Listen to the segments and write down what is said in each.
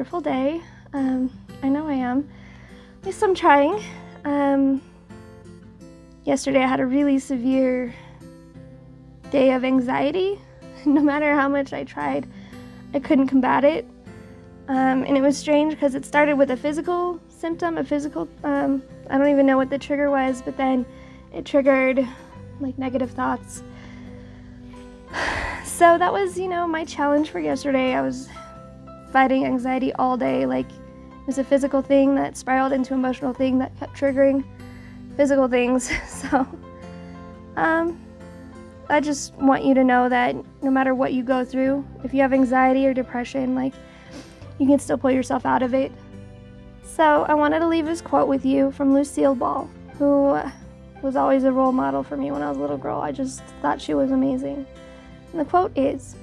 wonderful day. I know I am. At least I'm trying. Yesterday I had a really severe day of anxiety. No matter how much I tried, I couldn't combat it. And it was strange because it started with a physical symptom, I don't even know what the trigger was, but then it triggered like negative thoughts. So that was, my challenge for yesterday. I was fighting anxiety all day. Like, it was a physical thing that spiraled into an emotional thing that kept triggering physical things. So, I just want you to know that no matter what you go through, if you have anxiety or depression, like, you can still pull yourself out of it. So I wanted to leave this quote with you from Lucielle Ball, who was always a role model for me when I was a little girl. I just thought she was amazing. And the quote is,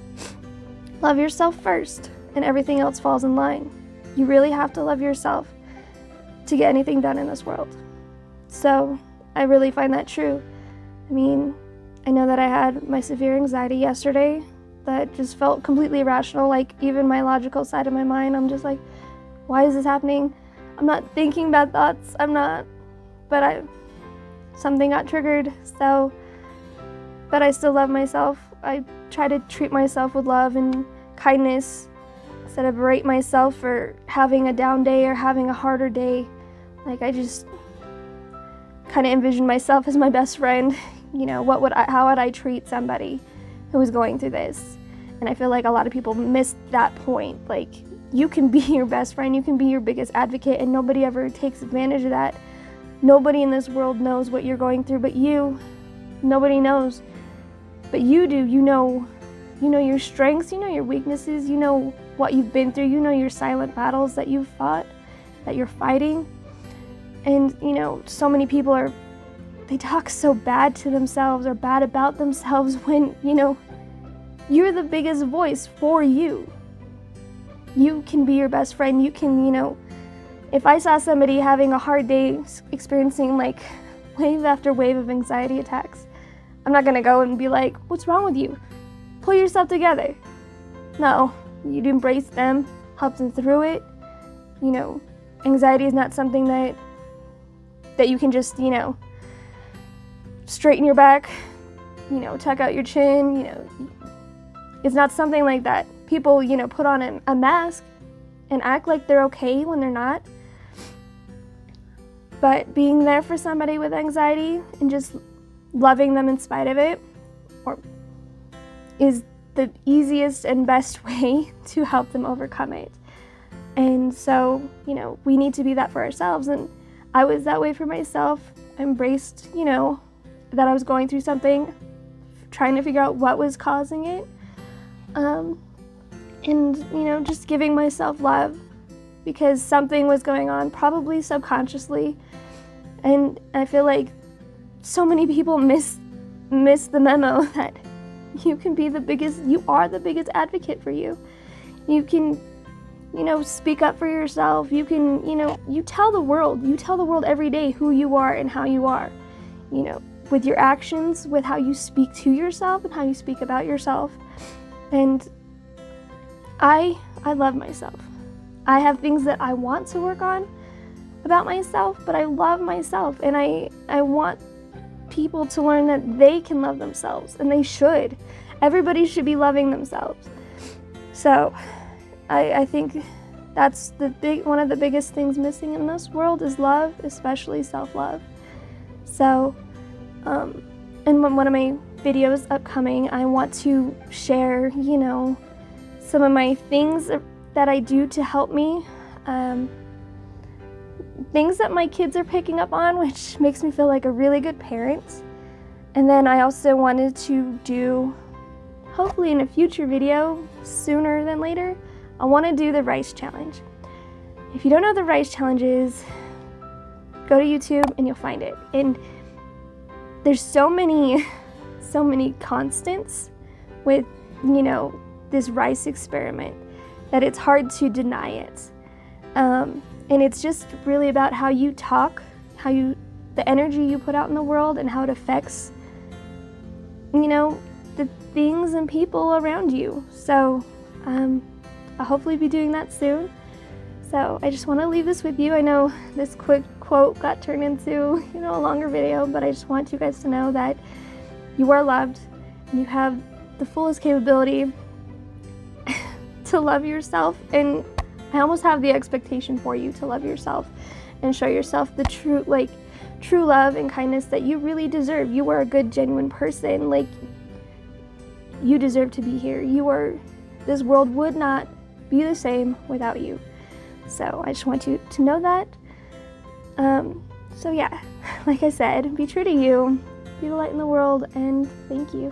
"Love yourself first, and everything else falls in line." You really have to love yourself to get anything done in this world. So I really find that true. I mean, I know that I had my severe anxiety yesterday that just felt completely irrational. Like, even my logical side of my mind, I'm just like, why is this happening? I'm not thinking bad thoughts. Something got triggered. But I still love myself. I try to treat myself with love and kindness instead of berate myself for having a down day or having a harder day. Like, I just kind of envision myself as my best friend. How would I treat somebody who was going through this? And I feel like a lot of people miss that point. Like, you can be your best friend, you can be your biggest advocate, and nobody ever takes advantage of that. Nobody in this world knows what you're going through but you. Nobody knows. But you do. You know your strengths, you know your weaknesses, you know what you've been through, you know your silent battles that you've fought, that you're fighting. And, so many people they talk so bad to themselves or bad about themselves when, you're the biggest voice for you. You can be your best friend. You can, if I saw somebody having a hard day, experiencing like wave after wave of anxiety attacks, I'm not going to go and be like, what's wrong with you? Pull yourself together. No, you'd embrace them, help them through it. Anxiety is not something that you can just, straighten your back, tuck out your chin, It's not something like that. People, put on a mask and act like they're okay when they're not. But being there for somebody with anxiety and just loving them in spite of it is the easiest and best way to help them overcome it. And so, we need to be that for ourselves. And I was that way for myself. I embraced, that I was going through something, trying to figure out what was causing it. And, just giving myself love because something was going on, probably subconsciously. And I feel like so many people miss the memo that you are the biggest advocate for you. You can, speak up for yourself. You can, you tell the world every day who you are and how you are, with your actions, with how you speak to yourself and how you speak about yourself. And I love myself. I have things that I want to work on about myself, but I love myself, and I want people to learn that they can love themselves, and they should. Everybody should be loving themselves. So I think that's one of the biggest things missing in this world is love, especially self-love. So in one of my videos upcoming, I want to share, some of my things that I do to help me, things that my kids are picking up on, which makes me feel like a really good parent. And then I also wanted to do, hopefully in a future video, sooner than later, I want to do the rice challenge. If you don't know what the rice challenge is, go to YouTube and you'll find it. And there's so many constants with, this rice experiment that it's hard to deny it. And it's just really about how you talk, the energy you put out in the world, and how it affects, the things and people around you. So I'll hopefully be doing that soon. So I just want to leave this with you. I know this quick quote got turned into, a longer video, but I just want you guys to know that you are loved and you have the fullest capability to love yourself. And I almost have the expectation for you to love yourself and show yourself the true love and kindness that you really deserve. You are a good, genuine person. Like, you deserve to be here. This world would not be the same without you. So I just want you to know that. So yeah, like I said, be true to you, be the light in the world, and thank you.